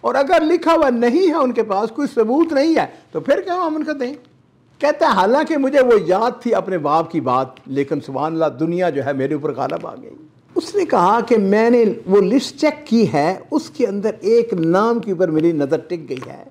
और अगर लिखा हुआ नहीं है उनके पास, कोई सबूत नहीं है, तो फिर क्यों हम उनको दें? कहता है हालांकि मुझे वो याद थी अपने बाप की बात, लेकिन सुभान अल्लाह दुनिया जो है मेरे ऊपर गालिब आ गई। उसने कहा कि मैंने वो लिस्ट चेक की है, उसके अंदर एक नाम के ऊपर मेरी नज़र टिक गई है,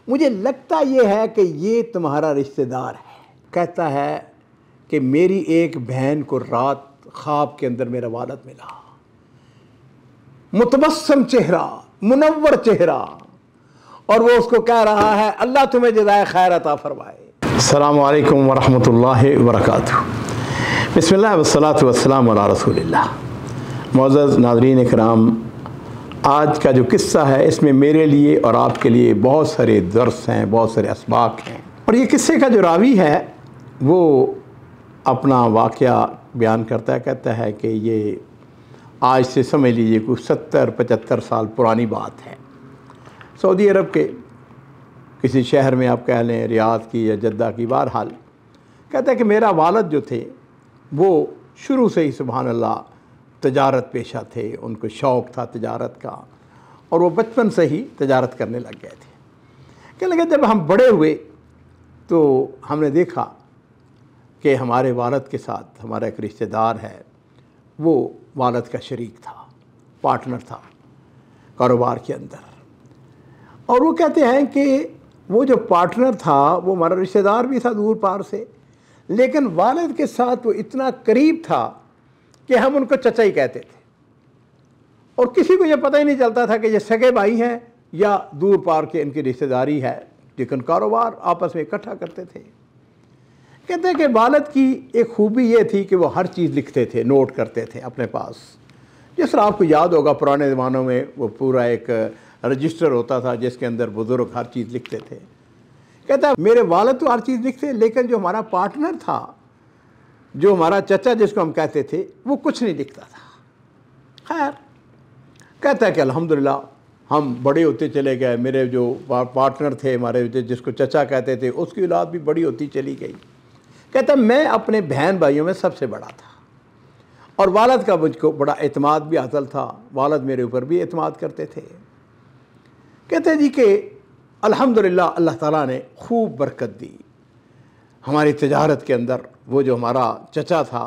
मुझे लगता ये है कि ये तुम्हारा रिश्तेदार है। कहता है कि मेरी एक बहन को रात ख्वाब के अंदर मेरा वालिद मिला, मुतबस्सम चेहरा, मुनव्वर चेहरा, और वो उसको कह रहा है अल्लाह तुम्हें जज़ाए खैर अता फरमाए। अस्सलामु अलैकुम वरहमतुल्लाहि वबरकातुहू। बिस्मिल्लाह वस्सलातु वस्सलामु अला रसूलिल्लाह। मुअज़्ज़ज़ नाज़रीन इकराम, आज का जो किस्सा है इसमें मेरे लिए और आपके लिए बहुत सारे दर्स हैं, बहुत सारे असबाक हैं। और ये किस्से का जो रावी है वो अपना वाक़या बयान करता है। कहता है कि ये आज से समझ लीजिए कुछ 70-75 साल पुरानी बात है। सऊदी अरब के किसी शहर में, आप कह लें रियाद की या जद्दा की, बहरहाल कहता है कि मेरा वालिद जो थे वो शुरू से ही सुभान अल्लाह तजारत पेशा थे, उनको शौक़ था तजारत का, और वो बचपन से ही तजारत करने लग गए थे। कहने लगे जब हम बड़े हुए तो हमने देखा कि हमारे वालिद के साथ हमारा एक रिश्तेदार है, वो वालिद का शरीक था, पार्टनर था कारोबार के अंदर। और वो कहते हैं कि वो जो पार्टनर था वो हमारा रिश्तेदार भी था दूर पार से, लेकिन वालिद के साथ वो इतना करीब था कि हम उनको चचा ही कहते थे, और किसी को ये पता ही नहीं चलता था कि ये सगे भाई हैं या दूर पार के इनकी रिश्तेदारी है, लेकिन कारोबार आपस में इकट्ठा करते थे। कहते हैं कि वालिद की एक खूबी ये थी कि वो हर चीज़ लिखते थे, नोट करते थे अपने पास। जिस तरह आपको याद होगा पुराने ज़मानों में वो पूरा एक रजिस्टर होता था जिसके अंदर बुज़ुर्ग हर चीज़ लिखते थे। कहता है मेरे वालिद तो हर चीज़ लिखते, लेकिन जो हमारा पार्टनर था, जो हमारा चचा जिसको हम कहते थे, वो कुछ नहीं लिखता था। खैर कहता है कि अल्हम्दुलिल्लाह हम बड़े होते चले गए, मेरे जो पार्टनर थे हमारे जिसको चचा कहते थे उसकी औलाद भी बड़ी होती चली गई। कहता मैं अपने बहन भाइयों में सबसे बड़ा था, और वालिद का मुझको बड़ा एतमाद भी हासिल था, वालिद मेरे ऊपर भी एतमाद करते थे। कहते हैं जी कि अल्हम्दुलिल्लाह अल्लाह ताला ने खूब बरकत दी हमारी तजारत के अंदर। वो जो हमारा चचा था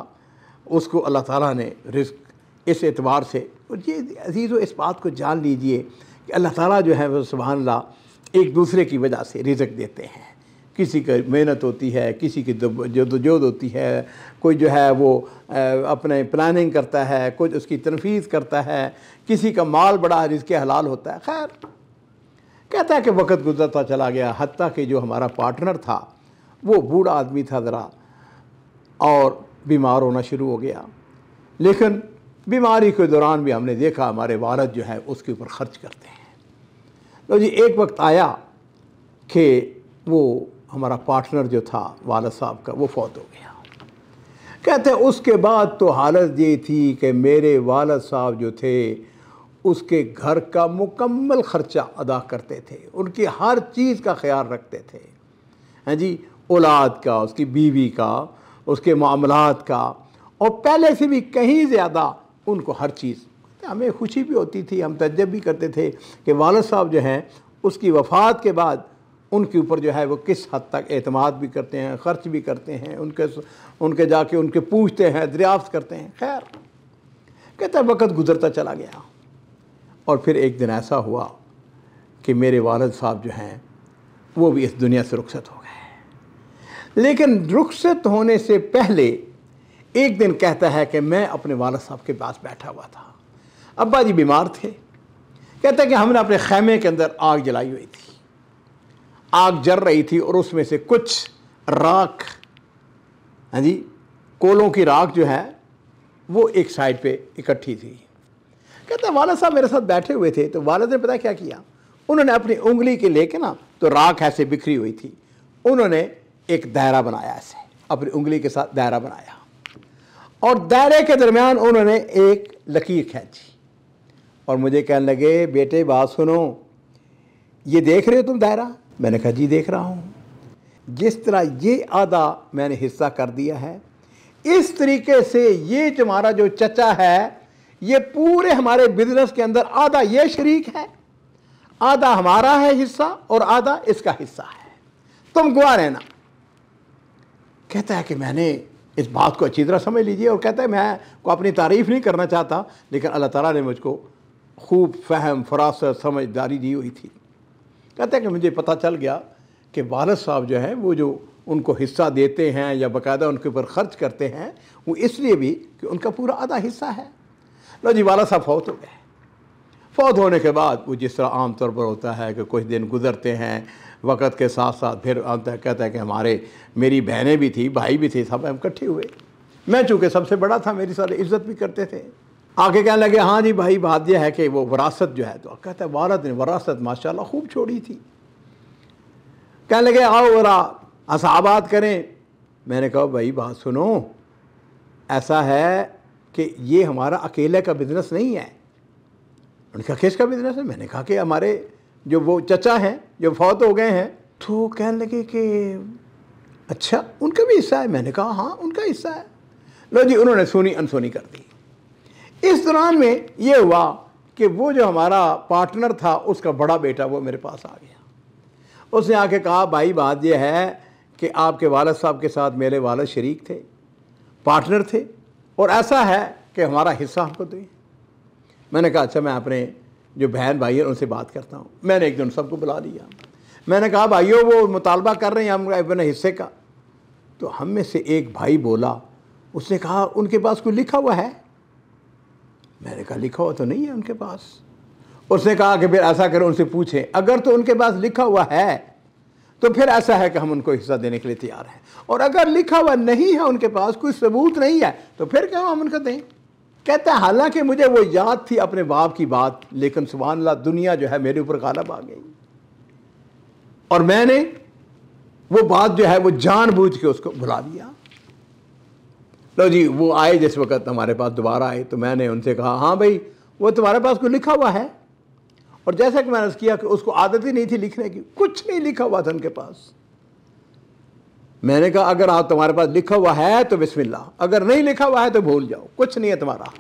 उसको अल्लाह ताला ने रिज़्क़ इस एतबार से, ये अज़ीज़ो इस बात को जान लीजिए कि अल्लाह ताला जो है वो सुभान अल्लाह एक दूसरे की वजह से रिज़्क़ देते हैं। किसी की मेहनत होती है, किसी की जद्दोजहद होती है, कोई जो है वो अपने प्लानिंग करता है, कुछ उसकी तनफीज़ करता है, किसी का माल बड़ा रिज़्क़ हलाल होता है। खैर कहता है कि वक्त गुजरता चला गया, हत्ता कि जो हमारा पार्टनर था वो बूढ़ा आदमी था ज़रा, और बीमार होना शुरू हो गया। लेकिन बीमारी के दौरान भी हमने देखा हमारे वालिद जो है उसके ऊपर ख़र्च करते हैं। तो जी एक वक्त आया कि वो हमारा पार्टनर जो था वालिद साहब का वो फौत हो गया। कहते हैं उसके बाद तो हालत ये थी कि मेरे वालिद साहब जो थे उसके घर का मुकम्मल ख़र्चा अदा करते थे, उनकी हर चीज़ का ख्याल रखते थे। हैं जी, औलाद का, उसकी बीवी का, उसके मामलात का, और पहले से भी कहीं ज़्यादा उनको हर चीज़। हमें खुशी भी होती थी, हम तजब भी करते थे कि वालिद साहब जो हैं उसकी वफ़ात के बाद उनके ऊपर जो है वो किस हद तक एतमाद भी करते हैं, ख़र्च भी करते हैं, उनके जाके उनके पूछते हैं, दरियाफ़्त करते हैं। खैर कहता है वक्त गुज़रता चला गया, और फिर एक दिन ऐसा हुआ कि मेरे वालिद साहब जो हैं वो भी इस दुनिया से रुखसत हो गए। लेकिन रुखसत होने से पहले एक दिन कहता है कि मैं अपने वालिद साहब के पास बैठा हुआ था, अब्बा जी बीमार थे। कहता है कि हमने अपने खैमे के अंदर आग जलाई हुई थी, आग जल रही थी, और उसमें से कुछ राख, हाँ जी, कोलों की राख जो है वो एक साइड पे इकट्ठी थी। कहते हैं वालिद साहब मेरे साथ बैठे हुए थे, तो वालिद ने पता क्या किया, उन्होंने अपनी उंगली के लेके ना, तो राख ऐसे बिखरी हुई थी, उन्होंने एक दायरा बनाया, ऐसे अपनी उंगली के साथ दायरा बनाया, और दायरे के दरमियान उन्होंने एक लकीर खींची, और मुझे कहने लगे बेटे बात सुनो, ये देख रहे हो तुम दायरा? मैंने कहा जी देख रहा हूँ। जिस तरह ये आधा मैंने हिस्सा कर दिया है, इस तरीके से ये तुम्हारा जो चचा है ये पूरे हमारे बिजनेस के अंदर आधा ये शरीक है, आधा हमारा है हिस्सा और आधा इसका हिस्सा है, तुम गवाह रहना। कहता है कि मैंने इस बात को अच्छी तरह समझ लीजिए, और कहता है मैं को अपनी तारीफ़ नहीं करना चाहता, लेकिन अल्लाह ताला ने मुझको खूब फहम, फरासत, समझदारी दी हुई थी। कहता है कि मुझे पता चल गया कि वालिद साहब जो हैं वो जो उनको हिस्सा देते हैं या बाकायदा उनके ऊपर ख़र्च करते हैं, वो इसलिए भी कि उनका पूरा आधा हिस्सा है। लो जी, वालिद साहब फौत हो गए। फौत होने के बाद वो जिस तरह आम तौर पर होता है कि कुछ दिन गुजरते हैं, वक़्त के साथ साथ फिर आता है, कहता है कि मेरी बहनें भी थी, भाई भी थे, सब हम इकट्ठे हुए। मैं चूँकि सबसे बड़ा था, मेरी सारी इज़्ज़त भी करते थे। आगे कहने लगे हाँ जी भाई, बात यह है कि वो विरासत जो है, तो कहता है वालिद ने विरासत माशाल्लाह खूब छोड़ी थी। कहने लगे आओ ज़रा हसाबात करें। मैंने कहा भाई बात सुनो, ऐसा है कि ये हमारा अकेले का बिज़नेस नहीं है। उन्होंने कहा किसका बिज़नेस है? मैंने कहा कि हमारे जो वो चचा हैं जो फौत हो गए हैं। तो कहने लगे कि अच्छा उनका भी हिस्सा है? मैंने कहा हाँ उनका हिस्सा है। लो जी, उन्होंने सुनी अनसुनी कर दी। इस दौरान में ये हुआ कि वो जो हमारा पार्टनर था उसका बड़ा बेटा वो मेरे पास आ गया। उसने आके कहा भाई बात यह है कि आपके वालिद साहब के साथ मेरे वालिद शरीक थे, पार्टनर थे, और ऐसा है कि हमारा हिस्सा हमको दें। मैंने कहा अच्छा मैं अपने जो बहन भाई हैं उनसे बात करता हूँ। मैंने एक दिन सबको बुला लिया। मैंने कहा भाइयों वो मुतालबा कर रहे हैं हम अपने हिस्से का। तो हम में से एक भाई बोला, उसने कहा उनके पास कोई लिखा हुआ है? मैंने कहा लिखा हुआ तो नहीं है उनके पास। उसने कहा कि फिर ऐसा करो उनसे पूछें, अगर तो उनके पास लिखा हुआ है तो फिर ऐसा है कि हम उनको हिस्सा देने के लिए तैयार हैं, और अगर लिखा हुआ नहीं है उनके पास, कोई सबूत नहीं है, तो फिर क्यों हम उनको दें। कहता है हालांकि मुझे वो याद थी अपने बाप की बात, लेकिन सुभान अल्लाह दुनिया जो है मेरे ऊपर गालिब आ गई, और मैंने वो बात जो है वो जानबूझ के उसको भुला दिया। लो जी, वो आए जिस वक्त हमारे पास दोबारा आए, तो मैंने उनसे कहा हाँ भाई वो तुम्हारे पास कोई लिखा हुआ है? और जैसा कि मैंने किया कि उसको आदत ही नहीं थी लिखने की, कुछ नहीं लिखा हुआ था उनके पास। मैंने कहा अगर आप तुम्हारे पास लिखा हुआ है तो बिस्मिल्लाह, अगर नहीं लिखा हुआ है तो भूल जाओ, कुछ नहीं है तुम्हारा।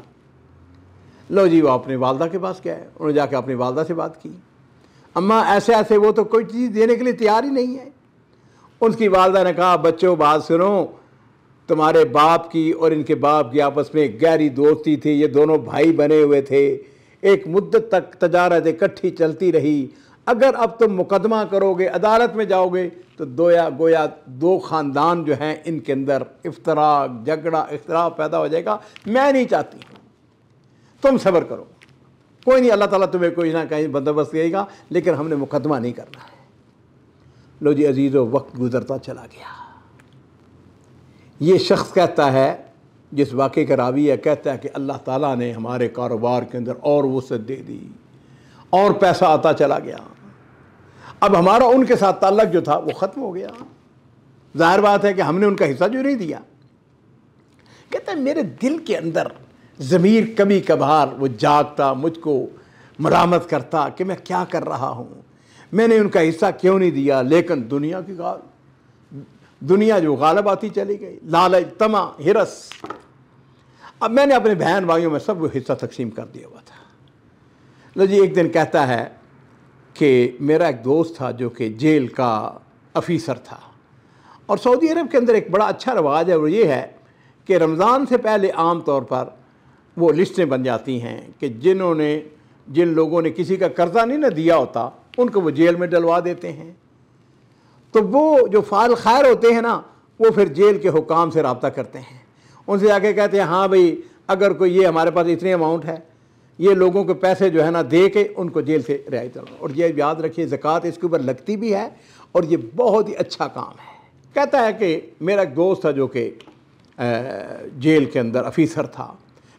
लो जी, वो अपनी वालदा के पास गए, उन्होंने जाकर अपनी वालदा से बात की। अम्मा ऐसे ऐसे, वो तो कोई चीज़ देने के लिए तैयार ही नहीं है। उसकी वालदा ने कहा बच्चों बात सुनो, तुम्हारे बाप की और इनके बाप की आपस में गहरी दोस्ती थी, ये दोनों भाई बने हुए थे, एक मुद्दत तक तजारत इकट्ठी चलती रही। अगर अब तुम मुकदमा करोगे, अदालत में जाओगे, तो गोया दो ख़ानदान जो हैं इनके अंदर इफ्तराक, झगड़ा, इख्तलाफ पैदा हो जाएगा। मैं नहीं चाहती, तुम सब्र करो, कोई नहीं, अल्लाह ताला तुम्हें कोई ना कहीं बंदोबस्त देगा, लेकिन हमने मुकदमा नहीं करना है। लो जी अजीज़ो, वक्त गुजरता चला गया। ये शख्स कहता है, जिस वाक़े का रावी है, कहता है कि अल्लाह ताला ने हमारे कारोबार के अंदर और वसअत दे दी और पैसा आता चला गया। अब हमारा उनके साथ ताल्लुक़ जो था वो ख़त्म हो गया। ज़ाहिर बात है कि हमने उनका हिस्सा जो नहीं दिया। कहता है मेरे दिल के अंदर ज़मीर कभी कभार वो जागता, मुझको मलामत करता कि मैं क्या कर रहा हूँ, मैंने उनका हिस्सा क्यों नहीं दिया। लेकिन दुनिया जो गालिब आती चली गई, लालच, तमा, हिरस। अब मैंने अपने बहन भाइयों में सब हिस्सा तकसीम कर दिया हुआ था। लो जी, एक दिन कहता है कि मेरा एक दोस्त था जो कि जेल का अफीसर था, और सऊदी अरब के अंदर एक बड़ा अच्छा रवाज है, वो ये है कि रमज़ान से पहले आम तौर पर वो लिस्टें बन जाती हैं कि जिन लोगों ने किसी का कर्जा नहीं ना दिया होता उनको वो जेल में डलवा देते हैं। तो वो जो फाल खैर होते हैं ना, वो फिर जेल के हुकाम से रब्ता करते हैं, उनसे जाके कहते हैं हाँ भाई अगर कोई ये हमारे पास इतनी अमाउंट है, ये लोगों के पैसे जो है ना दे के उनको जेल से रिहाई करना। और ये याद रखिए ज़कात इसके ऊपर लगती भी है, और ये बहुत ही अच्छा काम है। कहता है कि मेरा एक दोस्त था जो कि जेल के अंदर अफीसर था।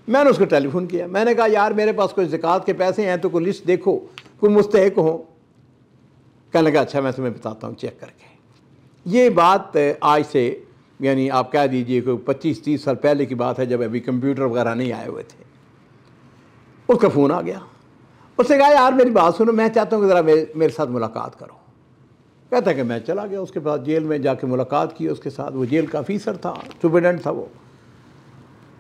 मैंने उसको टेलीफोन किया, मैंने कहा यार मेरे पास कोई ज़कात के पैसे हैं तो कोई लिस्ट देखो, कोई मुस्तहिक हो। कहने लगा अच्छा मैं तुम्हें बताता हूँ चेक करके। ये बात आज से यानी आप कह दीजिए कोई 25-30 साल पहले की बात है, जब अभी कंप्यूटर वगैरह नहीं आए हुए थे। उसका फ़ोन आ गया, उसने कहा यार मेरी बात सुनो, मैं चाहता हूँ कि ज़रा मेरे साथ मुलाकात करो। कहता है कि मैं चला गया उसके पास, जेल में जाके मुलाकात की उसके साथ। वो जेल का अफीसर था, सुपरिटेंडेंट था वो।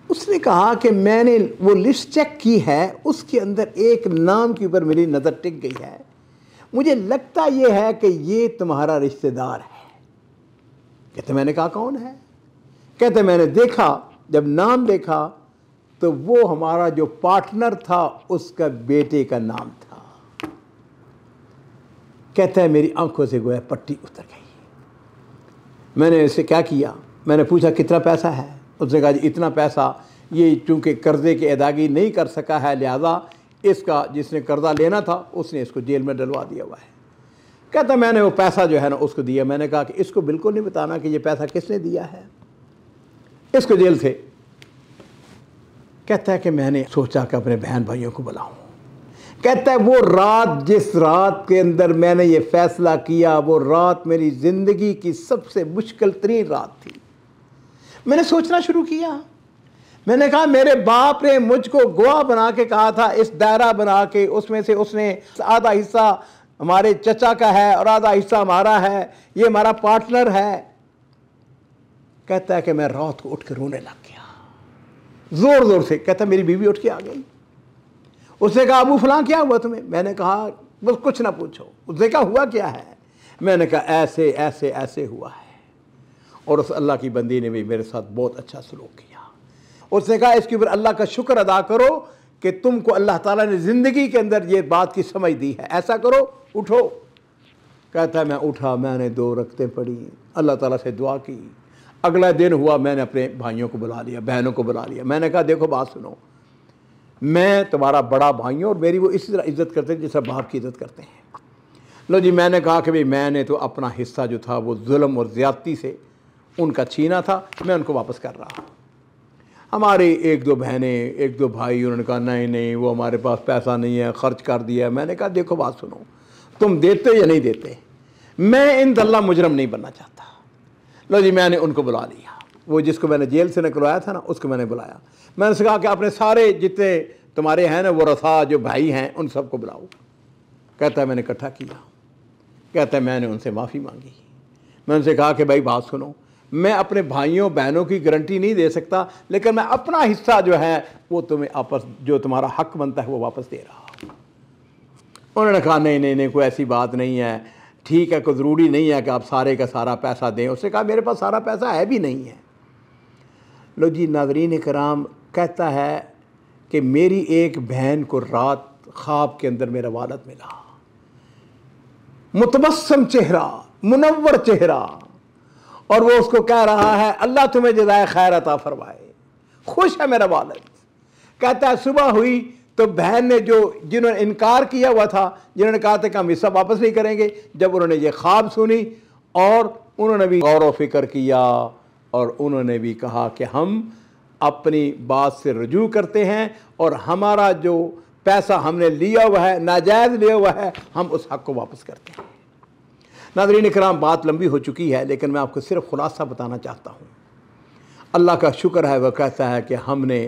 उसने कहा कि मैंने वो लिस्ट चेक की है, उसके अंदर एक नाम के ऊपर मेरी नज़र टिक गई है, مجھے لگتا یہ ہے کہ یہ تمہارا رشتہ دار ہے۔ کہتے میں نے کہا کون ہے؟ کہتے میں نے دیکھا، جب نام دیکھا تو وہ ہمارا جو پارٹنر تھا اس کا بیٹے کا نام تھا۔ کہتا ہے میری آنکھوں سے گویا پٹی اتر گئی۔ میں نے اسے کیا کیا؟ میں نے پوچھا کتنا پیسہ ہے؟ اس نے کہا جی اتنا پیسہ، یہ چونکہ قرضے کی ادائیگی نہیں کر سکا ہے لہذا اس کا جس نے قرضہ لینا تھا اس نے اس کو جیل میں ڈلوا دیا ہوا ہے۔ کہتا میں نے وہ پیسہ جو ہے نا اس کو دیا۔ میں نے کہا کہ اس کو بالکل نہیں بتانا کہ یہ پیسہ کس نے دیا ہے، اس کو جیل سے۔ کہتا ہے کہ میں نے سوچا کہ اپنے بہن بھائیوں کو بلاؤں۔ کہتا ہے وہ رات، جس رات کے اندر میں نے یہ فیصلہ کیا، وہ رات میری زندگی کی سب سے مشکل ترین رات تھی۔ میں نے سوچنا شروع کیا، میں نے کہا میرے باپ نے مجھ کو گواہ بنا کے کہا تھا، اس دائرہ بنا کے اس میں سے اس نے آدھا حصہ ہمارے چچا کا ہے اور آدھا حصہ ہمارا ہے، یہ ہمارا پارٹنر ہے۔ کہتا ہے کہ میں رات کو اٹھ کے رونے لگ گیا زور زور سے۔ کہتا ہے میری بیوی اٹھ کے آ گئی، اس نے کہا ابو فلاں کیا ہوا تمہیں؟ میں نے کہا بس کچھ نہ پوچھو۔ اس نے کہا ہوا کیا ہے؟ میں نے کہا ایسے ایسے ایسے ہوا ہے، اور اس اللہ کی بندی نے بھی میرے ساتھ بہت اچھا سلوک کیا۔ اس نے کہا اس کے اوپر اللہ کا شکر ادا کرو کہ تم کو اللہ تعالیٰ نے زندگی کے اندر یہ بات کی سمجھ دی ہے، ایسا کرو اٹھو۔ کہتا ہے میں اٹھا، میں نے 2 رکعتیں پڑھی، اللہ تعالیٰ سے دعا کی۔ اگلا دن ہوا، میں نے اپنے بھائیوں کو بلا لیا، بہنوں کو بلا لیا۔ میں نے کہا دیکھو بات سنو، میں تمہارا بڑا بھائی ہوں اور میری وہ اسی طرح عزت کرتے ہیں جس طرح باپ کی عزت کرتے ہیں۔ لو جی، میں نے کہا کہ میں نے تو اپنا حصہ جو تھا وہ ظلم اور زیادتی سے ان کا چھینا تھا، میں ان کو واپس کر رہا ہوں۔ ہماری 1-2 بہنیں 1-2 بھائی انہوں نے کہا نہیں وہ ہمارے پاس پیسہ نہیں ہے، خرچ کر دیا۔ میں نے کہا دیکھو بات سنو، تم دیتے یا نہیں دیتے، میں ان دلہ مجرم نہیں بننا چاہتا۔ لو جی، میں نے ان کو بلا لیا، وہ جس کو میں نے جیل سے نکلوایا تھا نا اس کو میں نے بلایا۔ میں نے سے کہا کہ اپنے سارے جتنے تمہارے ہیں نا وہ رسا جو بھائی ہیں ان سب کو بلاؤ۔ کہتا ہے میں نے اکٹھا کیا۔ کہتا ہے میں نے ان سے معافی مانگی۔ میں ان سے کہا کہ بھائی بات سنو، میں اپنے بھائیوں بہنوں کی گارنٹی نہیں دے سکتا، لیکن میں اپنا حصہ جو ہے وہ تمہیں جو تمہارا حق بنتا ہے وہ واپس دے رہا ہوں۔ انہوں نے کہا نہیں کوئی ایسی بات نہیں ہے، ٹھیک ہے، کوئی ضروری نہیں ہے کہ آپ سارے کا سارا پیسہ دیں۔ اس نے کہا میرے پاس سارا پیسہ ہے بھی نہیں ہے۔ لو جی ناظرین کرام، کہتا ہے کہ میری ایک بہن کو رات خواب کے اندر میرا والد ملا، متبسم چہرہ، منور چہرہ، اور وہ اس کو کہہ رہا ہے اللہ تمہیں جزائے خیر عطا فرمائے، خوش ہے میرا والد۔ کہتا ہے صبح ہوئی تو بہن نے جنہوں نے انکار کیا ہوا تھا، جنہوں نے کہا تھا کہ ہم حصہ واپس نہیں کریں گے، جب انہوں نے یہ خواب سنی اور انہوں نے بھی غور و فکر کیا اور انہوں نے بھی کہا کہ ہم اپنی بات سے رجوع کرتے ہیں اور ہمارا جو پیسہ ہم نے لیا ہوا ہے، ناجائز لیا ہوا ہے، ہم اس حق کو واپس کرتے ہیں۔ ناظرین کرام، بات لمبی ہو چکی ہے لیکن میں آپ کو صرف خلاصہ بتانا چاہتا ہوں۔ اللہ کا شکر ہے، وہ کہتا ہے کہ ہم نے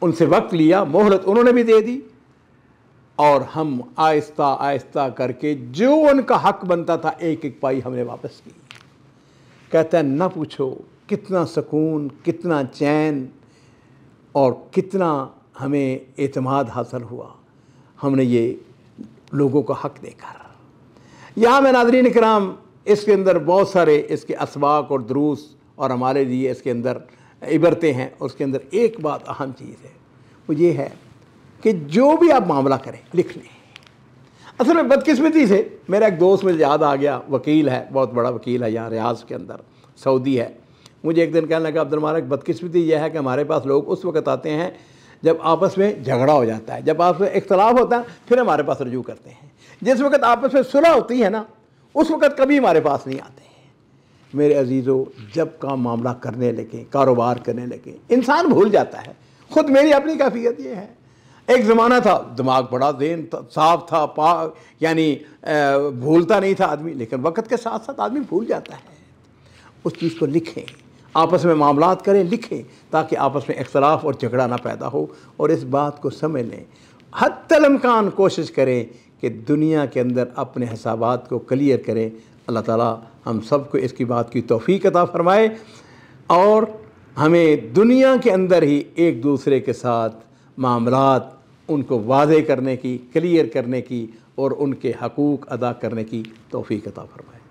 ان سے وقت لیا، مہلت انہوں نے بھی دے دی، اور ہم آہستہ آہستہ کر کے جو ان کا حق بنتا تھا ایک ایک پائی ہم نے واپس کی۔ کہتا ہے نہ پوچھو کتنا سکون، کتنا چین اور کتنا ہمیں اعتماد حاصل ہوا ہم نے یہ لوگوں کا حق دے کر۔ یہاں میں ناظرین کرام اس کے اندر بہت سارے اس کے اسباق اور دروس اور ہمارے لیے اس کے اندر عبرتیں ہیں۔ اس کے اندر ایک بات اہم چیز ہے، وہ یہ ہے کہ جو بھی آپ معاملہ کریں لکھ لیں۔ اصل میں بدقسمتی سے میرا ایک دوست مجھے یاد آ گیا، وکیل ہے، بہت بڑا وکیل ہے یہاں ریاض کے اندر، سعودی ہے۔ مجھے ایک دن کہنے لگا عبد المالک بدقسمتی یہ ہے کہ ہمارے پاس لوگ اس وقت آتے ہیں جب آپس میں جھگڑا ہو جاتا ہے، جب آپس میں اختلاف ہوتا ہے پھر ہمارے پاس رجوع کرتے ہیں۔ جس وقت آپس میں صلح ہوتی ہے نا اس وقت کبھی ہمارے پاس نہیں آتے ہیں۔ میرے عزیزو، جب کام معاملہ کرنے لگیں، کاروبار کرنے لگیں، انسان بھول جاتا ہے۔ خود میری اپنی کیفیت یہ ہے، ایک زمانہ تھا دماغ بڑا ذہن صاف تھا، یعنی بھولتا نہیں تھا آدمی، لیکن وقت کے ساتھ ساتھ آدمی بھول جاتا ہے۔ اس چیز کو لکھیں، آپس میں معاملات کریں، لکھیں، تاکہ آپس میں اختلاف اور جھگڑا نہ پیدا ہو، اور اس بات کو سمجھ لیں۔ حتی الامکان کوشش کریں کہ دنیا کے اندر اپنے حسابات کو کلیئر کریں۔ اللہ تعالیٰ ہم سب کو اس کی بات کی توفیق عطا فرمائے، اور ہمیں دنیا کے اندر ہی ایک دوسرے کے ساتھ معاملات ان کو واضح کرنے کی، کلیئر کرنے کی اور ان کے حقوق ادا کرنے کی توفیق عطا فرمائے۔